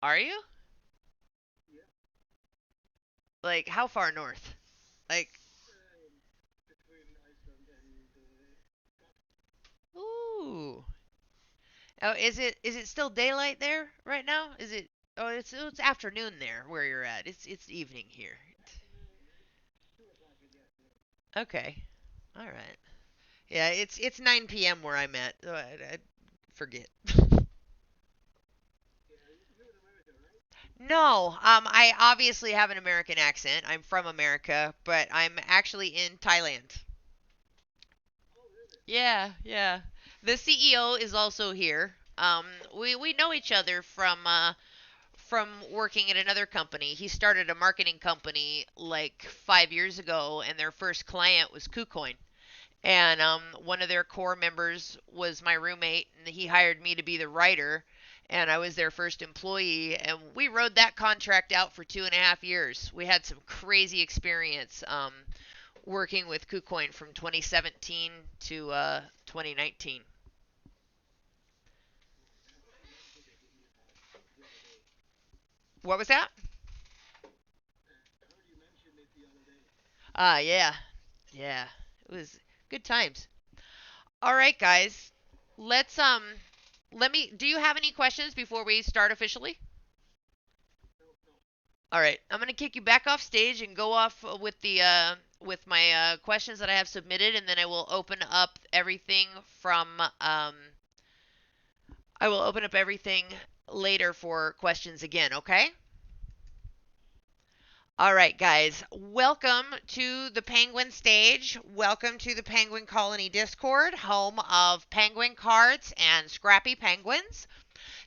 Are you? Like, how far north? Like, ooh. Oh, is it still daylight there right now? Is it? Oh, it's afternoon there where you're at. It's evening here. Okay. All right. Yeah, it's 9 p.m. where I'm at. So I forget. No, I obviously have an American accent. I'm from America, but I'm actually in Thailand. Yeah, yeah. The CEO is also here. We know each other from working at another company. He started a marketing company like 5 years ago, and their first client was KuCoin. And one of their core members was my roommate, and he hired me to be the writer. And I was their first employee, and we rode that contract out for 2.5 years. We had some crazy experience working with KuCoin from 2017 to 2019. What was that? Yeah, yeah. It was good times. All right, guys. Let's let me do you have any questions before we start officially? All right. I'm going to kick you back off stage and go off with my questions that I have submitted, and then um I will open up everything later for questions again, okay? All right, guys. Welcome to the Penguin stage. Welcome to the Penguin Colony Discord, home of Penguin Cards and Scrappy Penguins.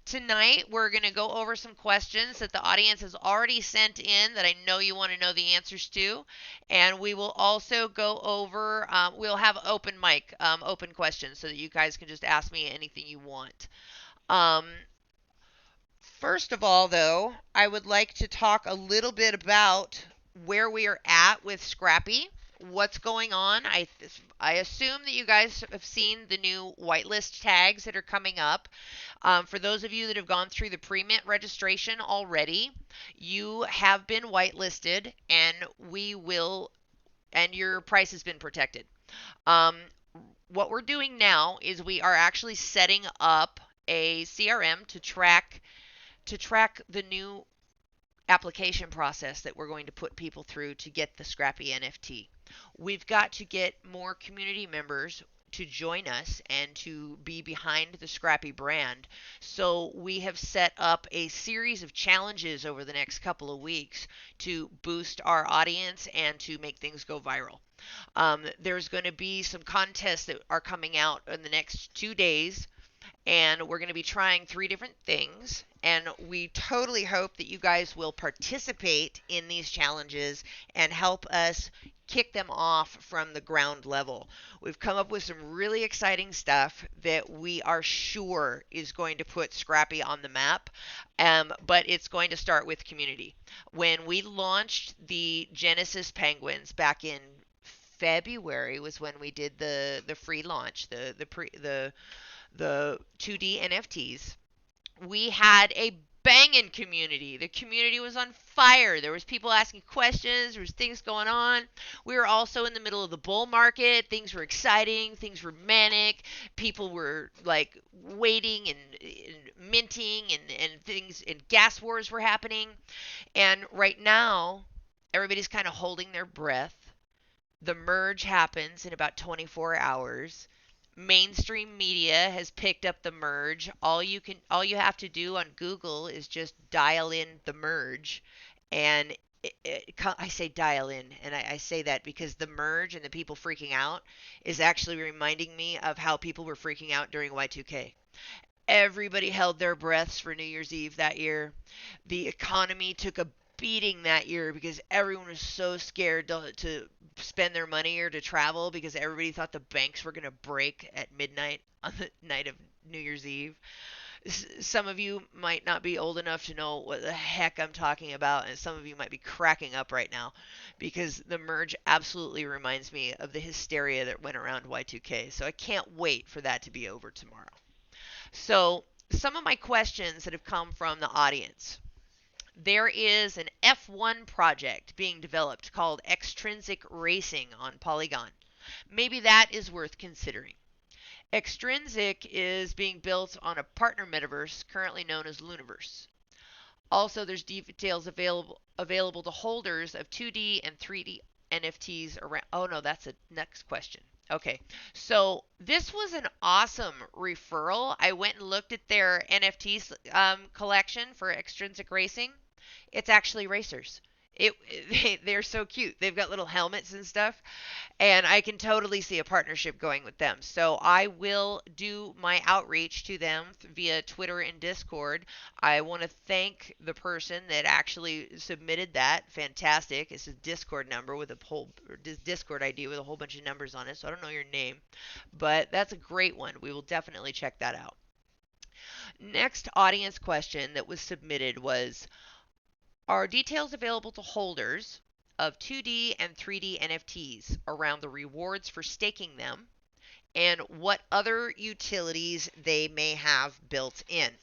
Tonight, we're going to go over some questions that the audience has already sent in that I know you want to know the answers to. And we will also go over, we'll have open mic, open questions so that you guys can just ask me anything you want. Um, First of all, though, I would like to talk a little bit about where we are at with Scrappy, what's going on. I assume that you guys have seen the new whitelist tags that are coming up. For those of you that have gone through the pre-mint registration already, you have been whitelisted, and your price has been protected. Um, what we're doing now is we are actually setting up a CRM to track the new application process that we're going to put people through to get the Scrappy NFT. We've got to get more community members to join us and to be behind the Scrappy brand. So we have set up a series of challenges over the next couple of weeks to boost our audience and to make things go viral. There's going to be some contests that are coming out in the next 2 days, and we're going to be trying 3 different things. And we totally hope that you guys will participate in these challenges and help us kick them off from the ground level. We've come up with some really exciting stuff that we are sure is going to put Scrappy on the map, but it's going to start with community. When we launched the Genesis Penguins back in February was when we did the free launch, the 2D NFTs. We had a banging community. The community was on fire. There was people asking questions. There was things going on. We were also in the middle of the bull market. Things were exciting. Things were manic. People were like waiting and minting and things and gas wars were happening. And right now, everybody's kind of holding their breath. The merge happens in about 24 hours. Mainstream media has picked up the merge. All you have to do on Google is just dial in the merge, and I say dial in, and I say that because the merge and the people freaking out is actually reminding me of how people were freaking out during Y2K. Everybody held their breaths for New Year's Eve that year. The economy took a beating that year because everyone was so scared to spend their money or to travel because everybody thought the banks were going to break at midnight on the night of New Year's Eve. Some of you might not be old enough to know what the heck I'm talking about, and some of you might be cracking up right now because the merge absolutely reminds me of the hysteria that went around Y2K. So I can't wait for that to be over tomorrow. So, some of my questions that have come from the audience. There is an F1 project being developed called Extrinsic Racing on Polygon. Maybe that is worth considering. Extrinsic is being built on a partner metaverse currently known as Luniverse. Also, there's details available to holders of 2D and 3D NFTs around. Oh no, that's a next question. Okay, so this was an awesome referral. I went and looked at their NFT collection for Extrinsic Racing. It's actually racers. They're so cute. They've got little helmets and stuff, and I can totally see a partnership going with them. So I will do my outreach to them via Twitter and Discord. I want to thank the person that actually submitted that. Fantastic. It's a Discord number with a whole Discord ID with a whole bunch of numbers on it. So I don't know your name, but that's a great one. We will definitely check that out. Next audience question that was submitted was, are details available to holders of 2D and 3D NFTs around the rewards for staking them and what other utilities they may have built in?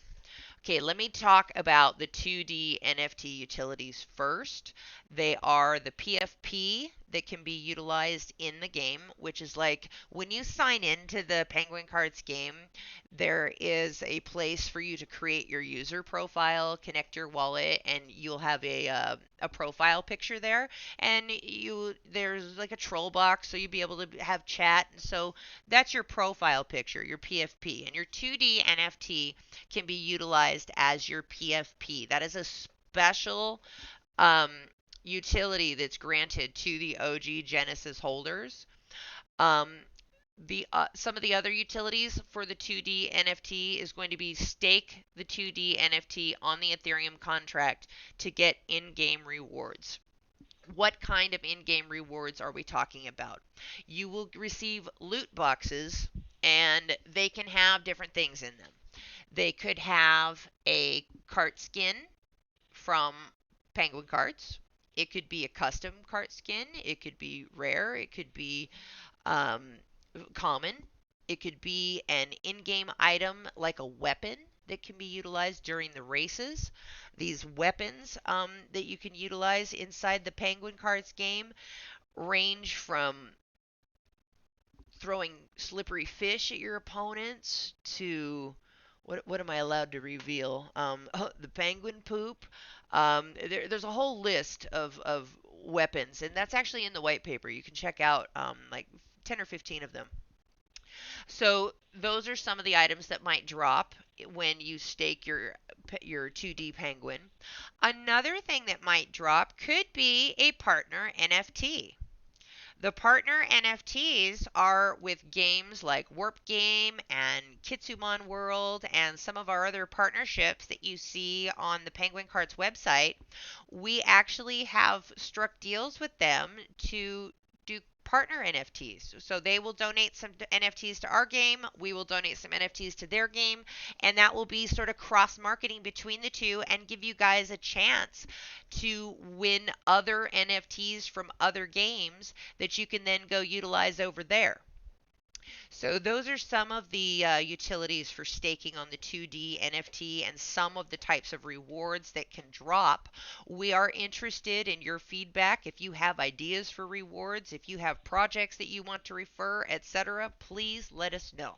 Okay, let me talk about the 2D NFT utilities first. They are the PFP that can be utilized in the game, which is like when you sign into the Penguin Cards game, there is a place for you to create your user profile, connect your wallet, and you'll have a profile picture there. And there's like a troll box, so you'll be able to have chat. And so that's your profile picture, your PFP, and your 2D NFT can be utilized as your PFP. That is a special um, utility that's granted to the OG Genesis holders. Um, the Some of the other utilities for the 2D NFT is going to be stake the 2D NFT on the Ethereum contract to get in-game rewards. What kind of in-game rewards are we talking about? You will receive loot boxes, and they can have different things in them. They could have a cart skin from Penguin Cards. It could be a custom cart skin. It could be rare. It could be um, common. It could be an in-game item like a weapon that can be utilized during the races. These weapons that you can utilize inside the Penguin Cards game range from throwing slippery fish at your opponents to what am I allowed to reveal? The penguin poop. There's a whole list of weapons, and that's actually in the white paper. You can check out like 10 or 15 of them. So those are some of the items that might drop when you stake your 2D penguin. Another thing that might drop could be a partner NFT. The partner NFTs are with games like Warp Game and Kitsumon World and some of our other partnerships that you see on the Penguin Cards website. We actually have struck deals with them to do partner NFTs. So they will donate some NFTs to our game, we will donate some NFTs to their game, and that will be sort of cross marketing between the two and give you guys a chance to win other NFTs from other games that you can then go utilize over there. So those are some of the utilities for staking on the 2D NFT and some of the types of rewards that can drop. We are interested in your feedback. If you have ideas for rewards, if you have projects that you want to refer, etc., please let us know.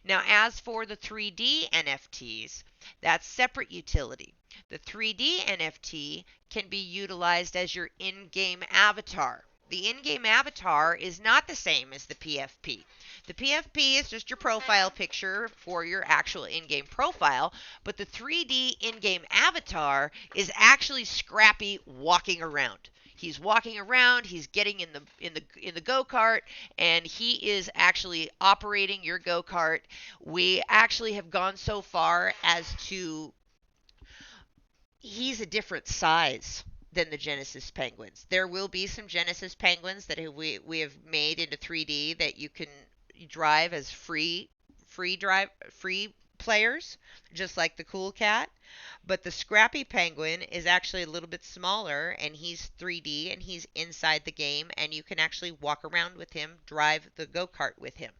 Now, as for the 3D NFTs, that's separate utility. The 3D NFT can be utilized as your in-game avatar. The in-game avatar is not the same as the PFP. The PFP is just your profile picture for your actual in-game profile, but the 3D in-game avatar is actually Scrappy walking around. He's walking around, he's getting in the go-kart, and he is actually operating your go-kart. We actually have gone so far as to he's a different size than the Genesis Penguins. There will be some Genesis Penguins that we have made into 3D that you can drive as free players, just like the Cool Cat. But the Scrappy Penguin is actually a little bit smaller, and he's 3D, and he's inside the game, and you can actually walk around with him, drive the go-kart with him.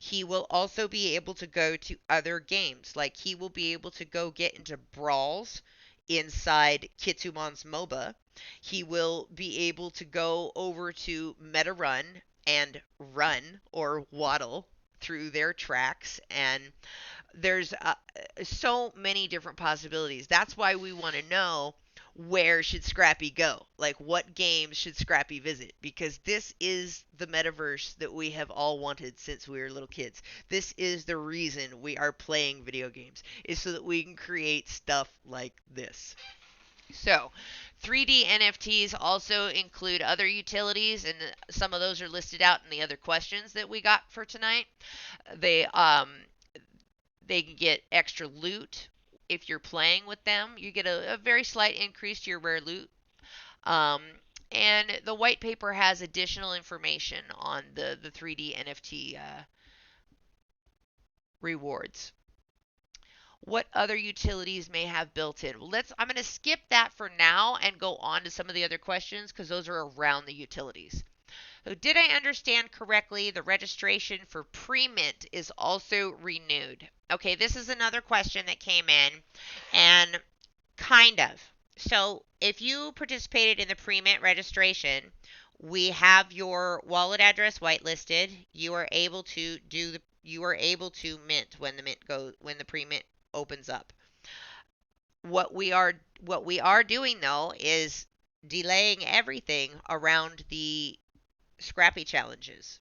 He will also be able to go to other games, like he will be able to go get into brawls inside Kitsumon's MOBA. He will be able to go over to MetaRun and run or waddle through their tracks, and there's so many different possibilities. That's why we want to know, where should Scrappy go? Like, what games should Scrappy visit? Because this is the metaverse that we have all wanted since we were little kids. This is the reason we are playing video games, is so that we can create stuff like this. So, 3D NFTs also include other utilities, and some of those are listed out in the other questions that we got for tonight. They they can get extra loot if you're playing with them. You get a very slight increase to your rare loot. Um, and the white paper has additional information on the 3D NFT rewards. What other utilities may have built in? Well, I'm going to skip that for now and go on to some of the other questions, because those are around the utilities. So, did I understand correctly, the registration for pre-mint is also renewed? Okay, this is another question that came in, and kind of. So, if you participated in the pre-mint registration, we have your wallet address whitelisted. You are able to mint when the pre-mint opens up. What we are doing, though, is delaying everything around the Scrappy challenges.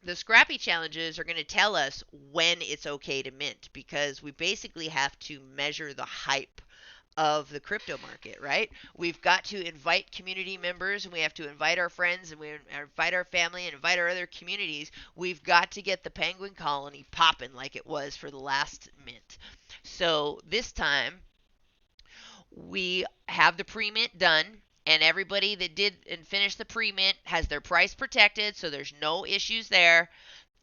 The Scrappy challenges are going to tell us when it's okay to mint, because we basically have to measure the hype of the crypto market, right? We've got to invite community members, and we have to invite our friends, and we invite our family, and invite our other communities. We've got to get the penguin colony popping like it was for the last mint. So this time, we have the pre-mint done, and everybody that did and finished the pre-mint has their price protected, so there's no issues there,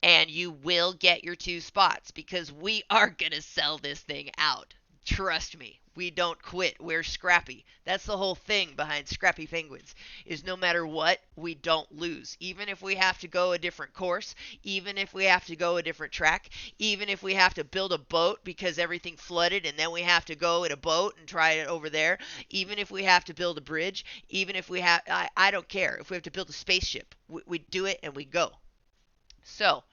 and you will get your 2 spots, because we are going to sell this thing out. Trust me, we don't quit. We're scrappy. That's the whole thing behind Scrappy Penguins, is no matter what, we don't lose. Even if we have to go a different course, even if we have to go a different track, even if we have to build a boat because everything flooded and then we have to go in a boat and try it over there, even if we have to build a bridge, even if we have, I don't care. If we have to build a spaceship, we do it and we go. So,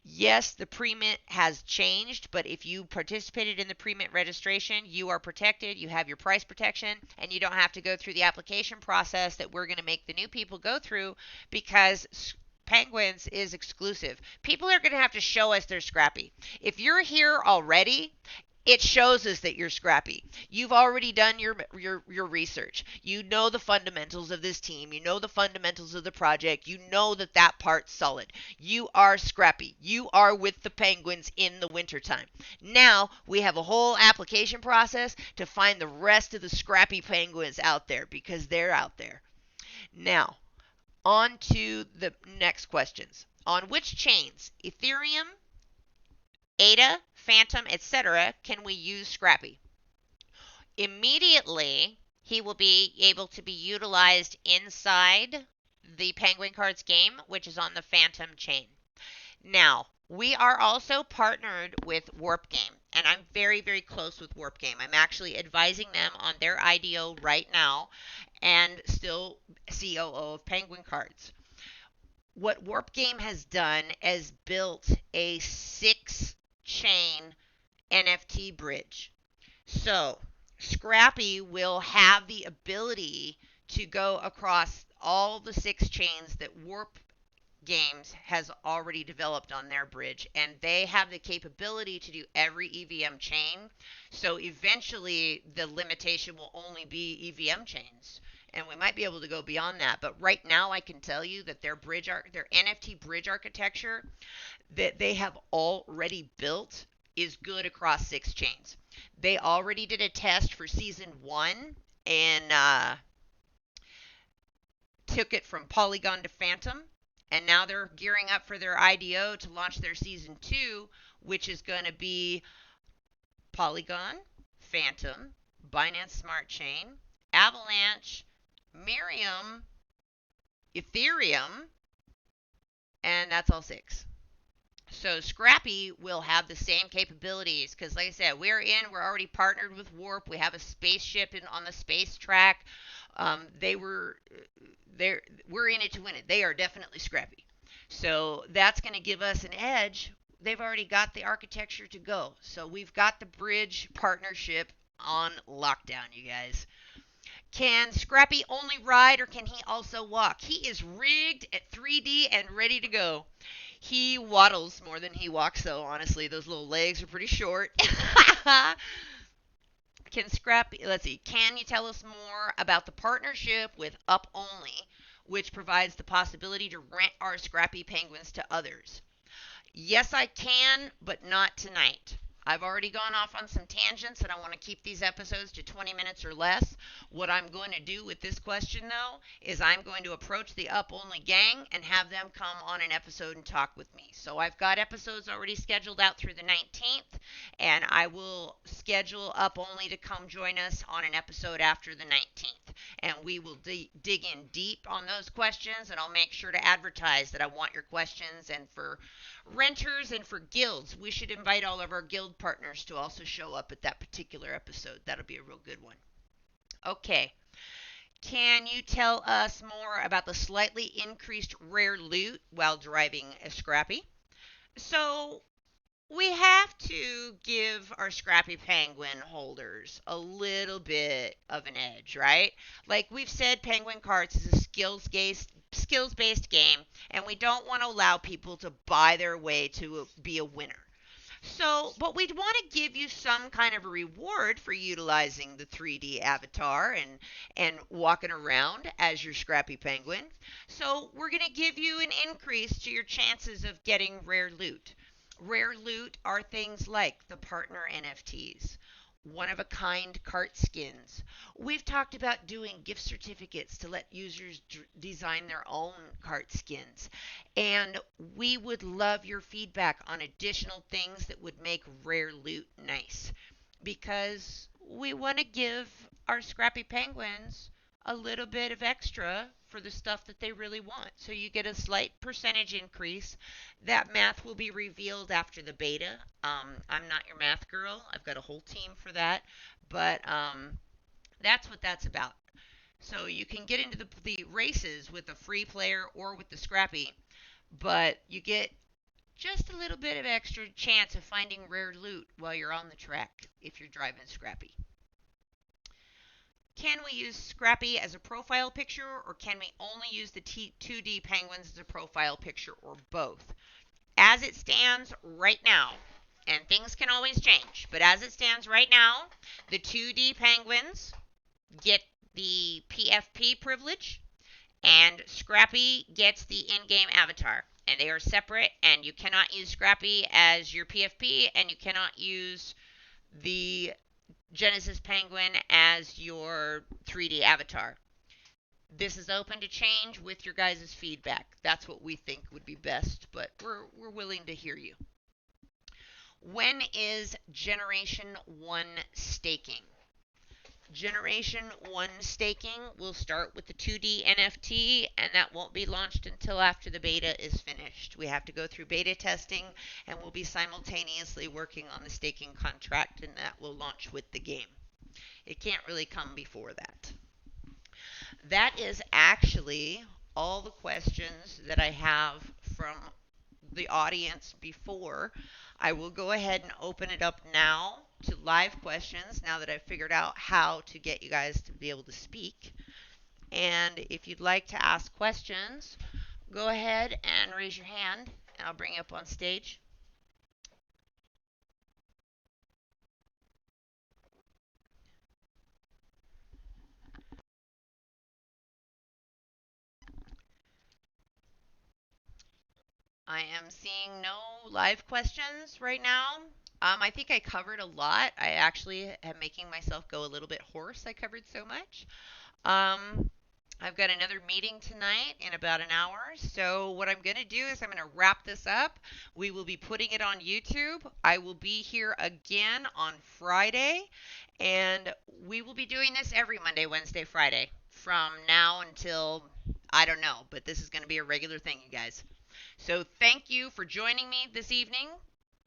yes, the pre-mint has changed, but if you participated in the pre-mint registration, you are protected. You have your price protection, and you don't have to go through the application process that we're going to make the new people go through, because Penguins is exclusive. People are going to have to show us they're scrappy. If you're here already, it shows us that you're scrappy. You've already done your research. You know the fundamentals of this team. You know the fundamentals of the project. You know that part's solid. You are scrappy. You are with the Penguins in the wintertime. Now we have a whole application process to find the rest of the scrappy Penguins out there, because they're out there. Now, on to the next questions. On which chains, Ethereum, ADA, Fantom, etc., can we use Scrappy? Immediately, he will be able to be utilized inside the Penguin Cards game, which is on the Fantom chain. Now, we are also partnered with Warp Game, and I'm very, very close with Warp Game. I'm actually advising them on their IDO right now, and still COO of Penguin Cards. What Warp Game has done is built a 6-chain NFT bridge. So, Scrappy will have the ability to go across all the 6 chains that Warp Games has already developed on their bridge, and they have the capability to do every EVM chain. So eventually the limitation will only be EVM chains, and we might be able to go beyond that. But right now I can tell you that their NFT bridge architecture that they have already built is good across 6 chains. They already did a test for season 1 and took it from Polygon to Fantom, and now they're gearing up for their IDO to launch their season 2, which is going to be Polygon, Fantom, Binance Smart Chain, Avalanche, Miriam, Ethereum, and that's all 6. So Scrappy will have the same capabilities because, like I said, we're already partnered with Warp. We have a spaceship on the space track. They were there. We're in it to win it. They are definitely Scrappy. So that's going to give us an edge. They've already got the architecture to go. So we've got the bridge partnership on lockdown, you guys. Can Scrappy only ride or can he also walk? He is rigged at 3D and ready to go. He waddles more than he walks, though, honestly. Those little legs are pretty short. Can Scrappy, let's see, can you tell us more about the partnership with Up Only, which provides the possibility to rent our Scrappy Penguins to others? Yes, I can, but not tonight. I've already gone off on some tangents and I want to keep these episodes to 20 minutes or less. What I'm going to do with this question, though, is I'm going to approach the Up Only gang and have them come on an episode and talk with me. So I've got episodes already scheduled out through the 19th, and I will schedule Up Only to come join us on an episode after the 19th. And we will dig in deep on those questions, and I'll make sure to advertise that I want your questions. And for renters and for guilds, we should invite all of our guild partners to also show up at that particular episode. That'll be a real good one. Okay. Can you tell us more about the slightly increased rare loot while driving a Scrappy? So, we have to give our Scrappy Penguin holders a little bit of an edge, right? Like we've said, Penguin Cards is a skills-based game, and we don't want to allow people to buy their way to be a winner. So, but we'd want to give you some kind of a reward for utilizing the 3D avatar and walking around as your Scrappy Penguin. So, we're going to give you an increase to your chances of getting rare loot. Rare loot are things like the partner NFTs, one of a kind cart skins. We've talked about doing gift certificates to let users design their own cart skins. And we would love your feedback on additional things that would make rare loot nice. Because we want to give our Scrappy Penguins a little bit of extra for the stuff that they really want. So you get a slight percentage increase. That math will be revealed after the beta. I'm not your math girl. I've got a whole team for that. But that's what that's about. So you can get into the races with a free player or with the Scrappy, but you get just a little bit of extra chance of finding rare loot while you're on the track if you're driving Scrappy. Can we use Scrappy as a profile picture, or can we only use the 2D penguins as a profile picture, or both? As it stands right now, and things can always change, but as it stands right now, the 2D penguins get the PFP privilege, and Scrappy gets the in-game avatar. And they are separate, and you cannot use Scrappy as your PFP, and you cannot use the Genesis Penguin as your 3D avatar. This is open to change with your guys' feedback. That's what we think would be best, but we're willing to hear you. When is Generation 1 staking? Generation 1 staking will start with the 2D NFT, and that won't be launched until after the beta is finished. We have to go through beta testing, and we'll be simultaneously working on the staking contract, and that will launch with the game. It can't really come before that. That is actually all the questions that I have from the audience before. I will go ahead and open it up now to live questions now that I've figured out how to get you guys to be able to speak. And if you'd like to ask questions, go ahead and raise your hand and I'll bring you up on stage. I am seeing no live questions right now. I think I covered a lot. I actually am making myself go a little bit hoarse. I covered so much. I've got another meeting tonight in about an hour. So what I'm going to do is I'm going to wrap this up. We will be putting it on YouTube. I will be here again on Friday. And we will be doing this every Monday, Wednesday, Friday from now until, I don't know, but this is going to be a regular thing, you guys. So thank you for joining me this evening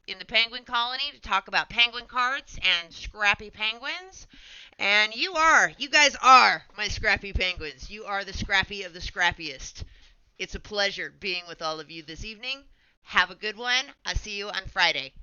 in the Penguin Colony to talk about penguin cards and scrappy penguins. And you guys are my scrappy penguins. You are the scrappy of the scrappiest. It's a pleasure being with all of you this evening. Have a good one. I'll see you on Friday.